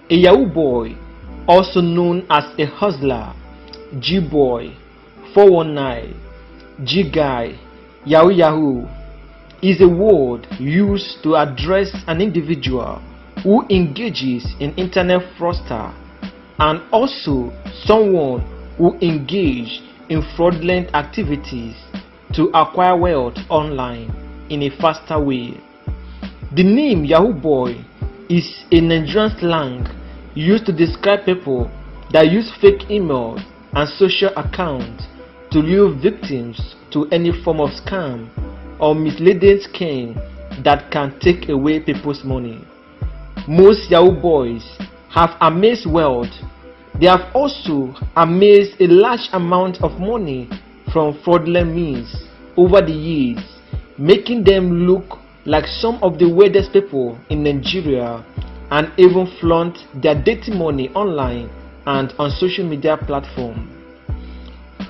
A Yahoo boy, also known as a hustler, G-boy, 419, G-guy, Yahoo, is a word used to address an individual who engages in internet fraudster and also someone who engages in fraudulent activities to acquire wealth online in a faster way. The name Yahoo boy is a Nigerian slang used to describe people that use fake emails and social accounts to lure victims to any form of scam or misleading scheme that can take away people's money. Most Yahoo boys have amassed wealth. They have also amassed a large amount of money from fraudulent means over the years, making them look like some of the weirdest people in Nigeria and even flaunt their dirty money online and on social media platforms.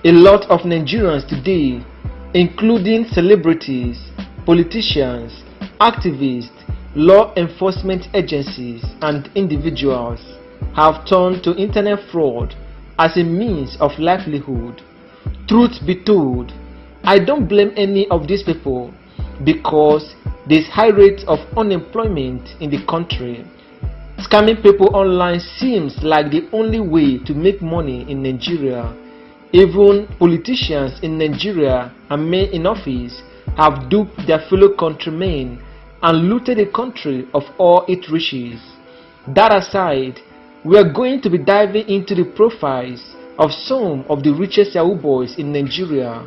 A lot of Nigerians today, including celebrities, politicians, activists, law enforcement agencies, and individuals, have turned to internet fraud as a means of livelihood. Truth be told, I don't blame any of these people because there's high rates of unemployment in the country. Scamming people online seems like the only way to make money in Nigeria. Even politicians in Nigeria and men in office have duped their fellow countrymen and looted the country of all its riches. That aside, we are going to be diving into the profiles of some of the richest Yahoo boys in Nigeria.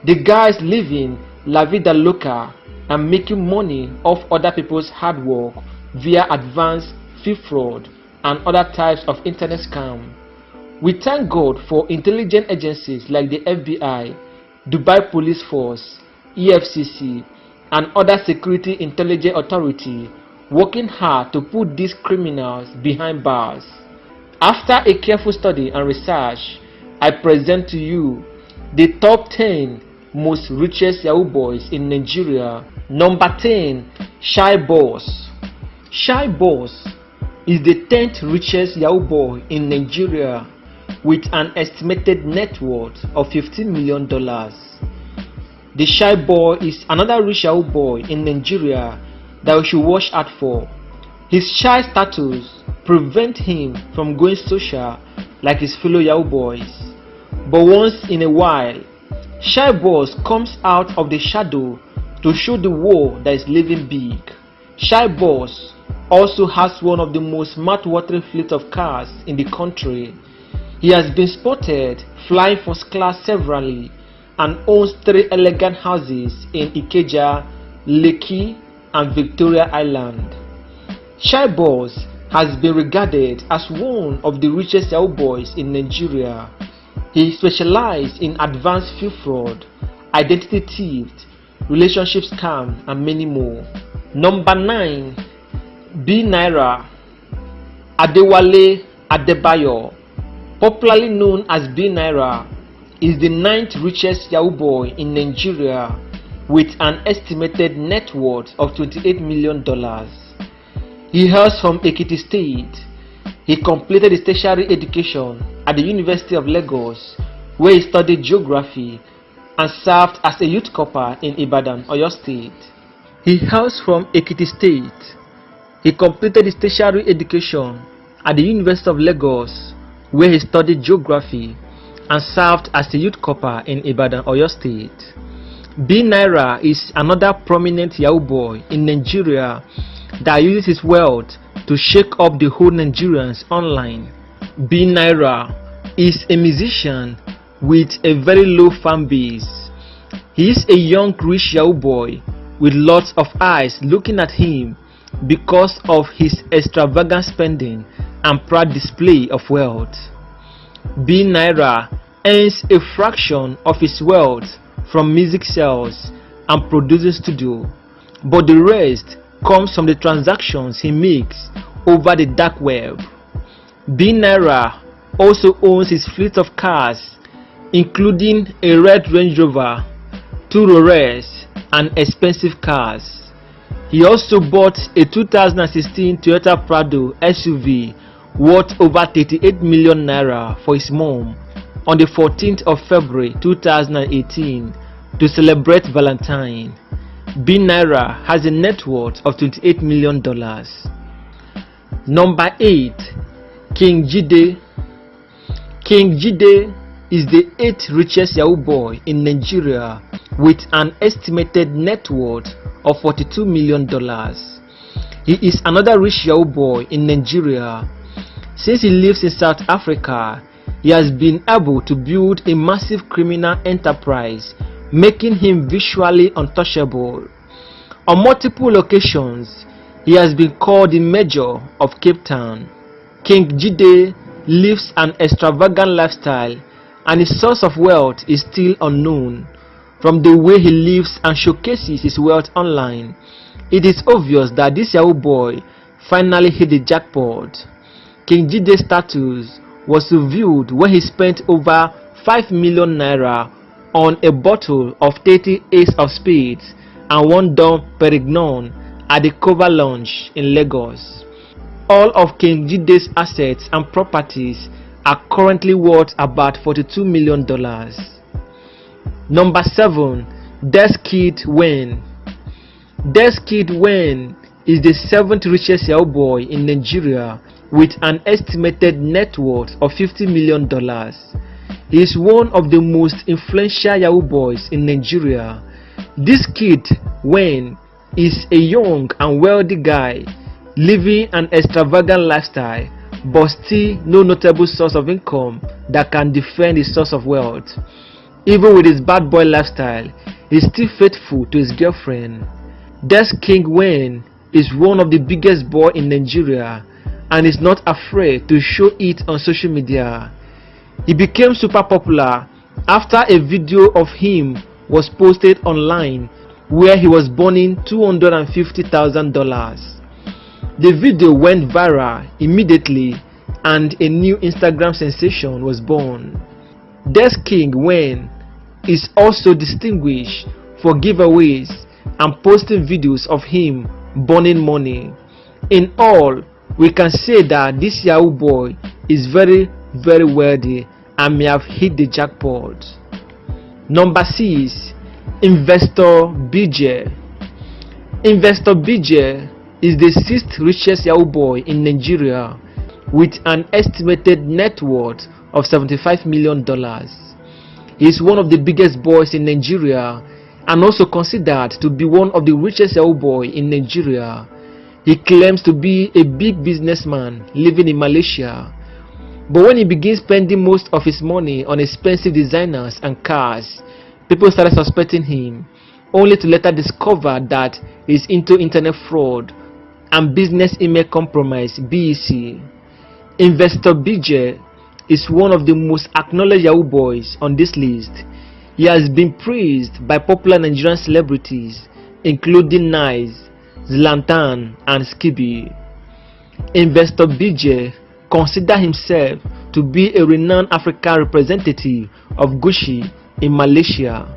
The guys living la vida loca and making money off other people's hard work via advanced fee fraud and other types of internet scam. We thank God for intelligence agencies like the FBI, Dubai Police Force, EFCC, and other security intelligence authority working hard to put these criminals behind bars. After a careful study and research, I present to you the top 10 most richest Yahoo boys in Nigeria. Number 10, Shy Boss. Shy Boss is the 10th richest Yahoo boy in Nigeria with an estimated net worth of $15 million. The Shy Boy is another rich Yahoo boy in Nigeria that we should watch out for. His shy status prevents him from going social like his fellow Yahoo boys. But once in a while, Shy Boss comes out of the shadow to show the world that is living big. Shy Boss also has one of the most mouth-watering fleet of cars in the country. He has been spotted flying first class severally and owns 3 elegant houses in Ikeja, Lekki, and Victoria Island. Shy Boss has been regarded as one of the richest Yahoo boys in Nigeria. He specializes in advanced fee fraud, identity theft, relationship scam, and many more. Number 9, BNaija. Adewale Adebayo, popularly known as BNaija, is the 9th richest Yahoo boy in Nigeria with an estimated net worth of $28 million. He hails from Ekiti State. He completed his tertiary education at the University of Lagos, where he studied geography and served as a youth corper in Ibadan, Oyo State. He hails from Ekiti State. He completed his tertiary education at the University of Lagos, where he studied geography and served as a youth corper in Ibadan, Oyo State. BNaija is another prominent Yahoo boy in Nigeria that uses his wealth to shake up the whole Nigerians online. BNaija is a musician with a very low fan base. He is a young rich Yahoo boy with lots of eyes looking at him because of his extravagant spending and proud display of wealth. BNaija earns a fraction of his wealth from music sales and producing studio, but the rest comes from the transactions he makes over the dark web. BNaija also owns his fleet of cars, including a red Range Rover, 2 Rolls, and expensive cars. He also bought a 2016 Toyota Prado SUV worth over 38 million naira for his mom on the 14th of February 2018 to celebrate Valentine. BNaija has a net worth of $28 million. Number 8. King Jide. King Jide is the 8th richest Yahoo boy in Nigeria with an estimated net worth of $42 million. He is another rich Yahoo boy in Nigeria. Since he lives in South Africa, he has been able to build a massive criminal enterprise, making him visually untouchable. On multiple occasions, he has been called the Mayor of Cape Town. King Jide lives an extravagant lifestyle, and his source of wealth is still unknown. From the way he lives and showcases his wealth online, it is obvious that this Yahoo boy finally hit the jackpot. King Jide's status was revealed when he spent over 5 million naira on a bottle of 30 Ace of Spades and 1 Dom Perignon at the Cover Lounge in Lagos. All of King Jide's assets and properties are currently worth about $42 million. Number 7. Deskid Wen. Deskid Wen is the 7th richest Yahoo boy in Nigeria with an estimated net worth of $50 million. He is one of the most influential Yahoo boys in Nigeria. This kid, Wen, is a young and wealthy guy living an extravagant lifestyle, but still no notable source of income that can defend his source of wealth. Even with his bad boy lifestyle, he is still faithful to his girlfriend. Deskid Wen is one of the biggest boys in Nigeria and is not afraid to show it on social media. He became super popular after a video of him was posted online where he was burning $250,000. The video went viral immediately and a new Instagram sensation was born. Deskid Wen is also distinguished for giveaways and posting videos of him burning money. In all, we can say that this Yahoo boy is very wealthy and may have hit the jackpot. Number 6. Investor BJ. Investor BJ is the 6th richest Yahoo boy in Nigeria with an estimated net worth of $75 million. He is one of the biggest boys in Nigeria and also considered to be one of the richest Yahoo boy in Nigeria. He claims to be a big businessman living in Malaysia, but when he begins spending most of his money on expensive designers and cars, people started suspecting him, only to later discover that he is into internet fraud and business email compromise (BEC). Investor BJ is one of the most acknowledged Yahoo boys on this list. He has been praised by popular Nigerian celebrities including Nice, Zlatan and Skibi. Investor BJ considers himself to be a renowned African representative of Gucci in Malaysia.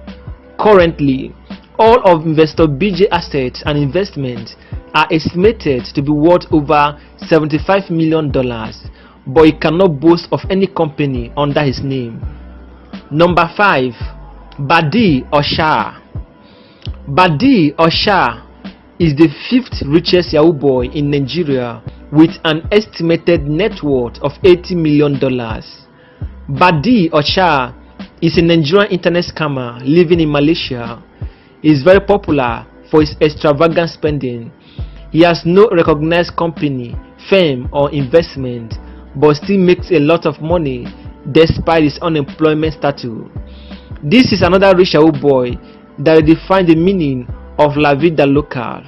Currently, all of Investor BJ assets and investments are estimated to be worth over $75 million, but he cannot boast of any company under his name. Number 5. Badi Osha. Badi Osha is the 5th richest Yahoo boy in Nigeria with an estimated net worth of $80 million. Badi Osha is a Nigerian internet scammer living in Malaysia. He is very popular for his extravagant spending. He has no recognized company, firm or investment, but still makes a lot of money despite his unemployment status. This is another rich Yahoo boy that defines the meaning of La Vida Local.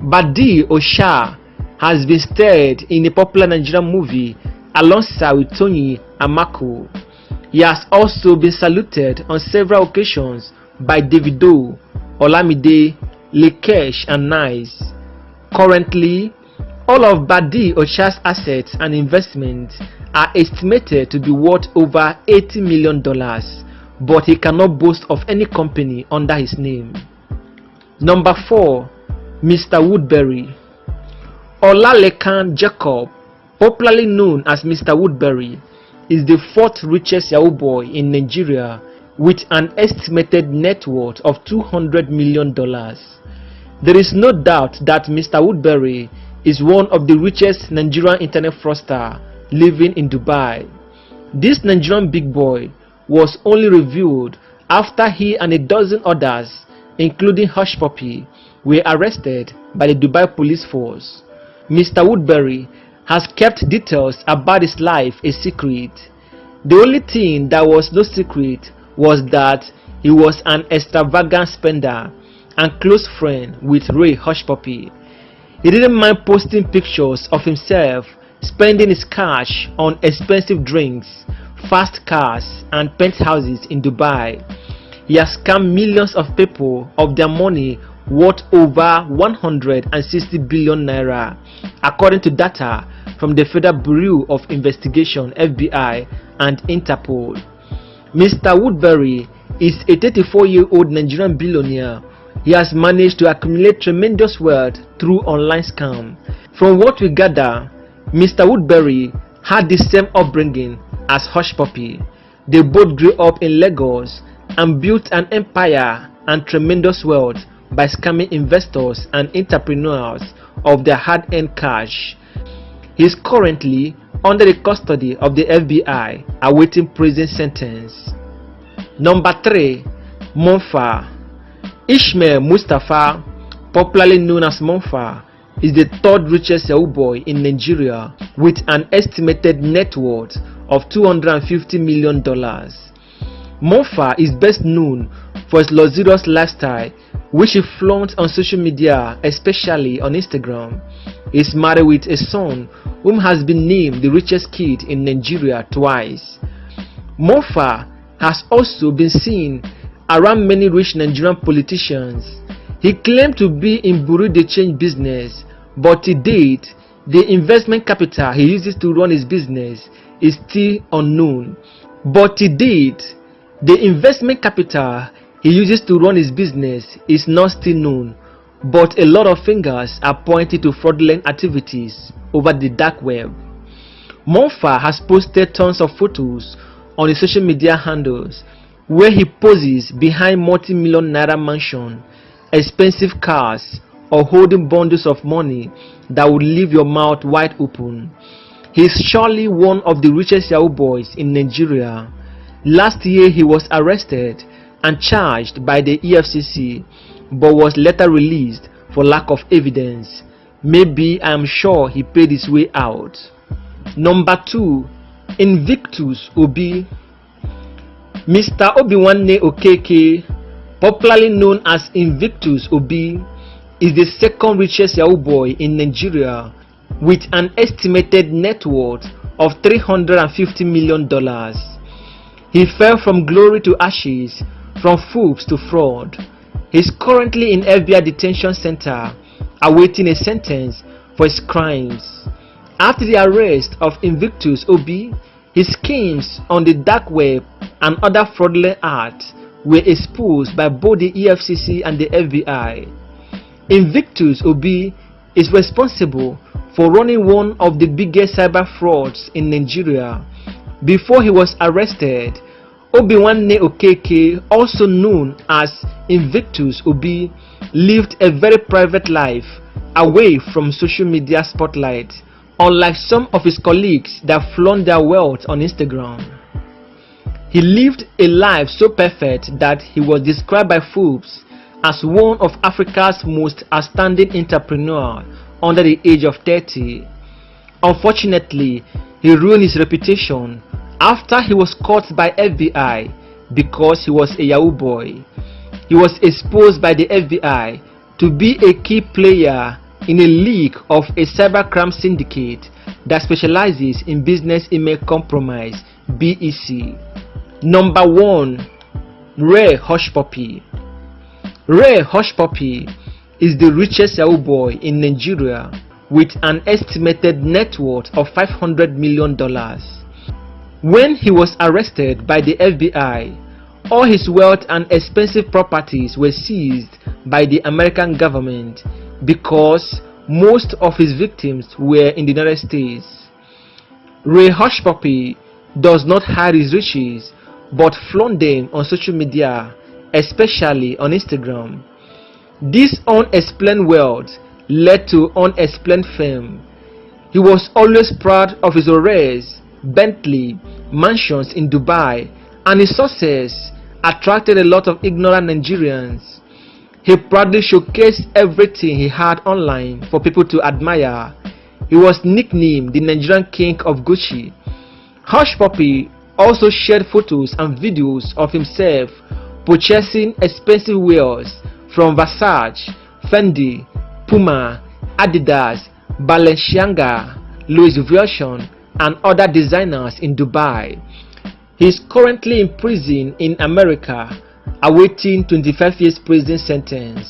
Badi Osha has been starred in a popular Nigerian movie alongside with Tony and Marco. He has also been saluted on several occasions by Davido, Olamide, Lekesh and Nice. Currently, all of Badi Osha's assets and investments are estimated to be worth over $80 million, but he cannot boast of any company under his name. Number 4. Mr. Woodbury. Olalekan Jacob popularly known as Mr. Woodbury, is the fourth richest Yahoo boy in Nigeria with an estimated net worth of $200 million. There is no doubt that Mr. Woodbury is one of the richest Nigerian internet fraudsters living in Dubai. This Nigerian big boy was only revealed after he and a dozen others, including Hush Poy, were arrested by the Dubai police force. Mr. Woodbury has kept details about his life a secret. The only thing that was no secret was that he was an extravagant spender and close friend with Hush Poy. He didn't mind posting pictures of himself spending his cash on expensive drinks, fast cars and penthouses in Dubai. He has scammed millions of people of their money worth over 160 billion naira, according to data from the Federal Bureau of Investigation (FBI) and Interpol. Mr. Woodbury is a 34-year-old Nigerian billionaire. He has managed to accumulate tremendous wealth through online scam. From what we gather, Mr. Woodbury had the same upbringing as Hush Poy. They both grew up in Lagos and built an empire and tremendous wealth by scamming investors and entrepreneurs of their hard-earned cash. He is currently under the custody of the FBI, awaiting prison sentence. Number 3. Mustafa Ishma Mustafa, popularly known as Mustafa, is the third richest Yahoo boy in Nigeria with an estimated net worth of $250 million. Mustafa is best known for his luxurious lifestyle, which he flaunts on social media, especially on Instagram. He is married with a son whom has been named the richest kid in Nigeria twice. Mustafa has also been seen around many rich Nigerian politicians. He claimed to be in Bureau de Change business, but to date, the investment capital he uses to run his business is still unknown. The investment capital he uses to run his business is not still known, but a lot of fingers are pointing to fraudulent activities over the dark web. Mustafa has posted tons of photos on his social media handles where he poses behind multi-million naira mansion, expensive cars, or holding bundles of money that would leave your mouth wide open. He is surely one of the richest Yahoo boys in Nigeria. Last year he was arrested and charged by the EFCC, but was later released for lack of evidence. Maybe I am sure he paid his way out. Number 2. Invictus Obi. Mr. Obiwanne Okeke, popularly known as Invictus Obi, is the second richest Yahoo boy in Nigeria with an estimated net worth of $350 million. He fell from glory to ashes, from forbes to fraud. He is currently in FBI detention center awaiting a sentence for his crimes. After the arrest of Invictus Obi, his schemes on the dark web and other fraudulent acts were exposed by both the EFCC and the FBI. Invictus Obi is responsible for running one of the biggest cyber frauds in Nigeria. Before he was arrested, Obiwanne Okeke, also known as Invictus Obi, lived a very private life away from social media spotlight, unlike some of his colleagues that flaunt their wealth on Instagram. He lived a life so perfect that he was described by Forbes as one of Africa's most outstanding entrepreneurs under the age of 30. Unfortunately, he ruined his reputation after he was caught by FBI because he was a Yahoo boy. He was exposed by the FBI to be a key player in a league of a cybercrime syndicate that specializes in business email compromise (BEC). Number 1. Hush Poy. Hush Poy is the richest Yahoo boy in Nigeria with an estimated net worth of $500 million. When he was arrested by the FBI, all his wealth and expensive properties were seized by the American government because most of his victims were in the United States. Hush Poy does not hide his riches but flaunt them on social media, especially on Instagram. This unexplained wealth led to unexplained fame. He was always proud of his Rolls, Bentley, mansions in Dubai, and his success attracted a lot of ignorant Nigerians. He proudly showcased everything he had online for people to admire. He was nicknamed the Nigerian King of Gucci. Hush Poy also shared photos and videos of himself purchasing expensive wares from Versace, Fendi, Puma, Adidas, Balenciaga, Louis Vuitton, and other designers in Dubai. He is currently in prison in America, awaiting 25 years prison sentence.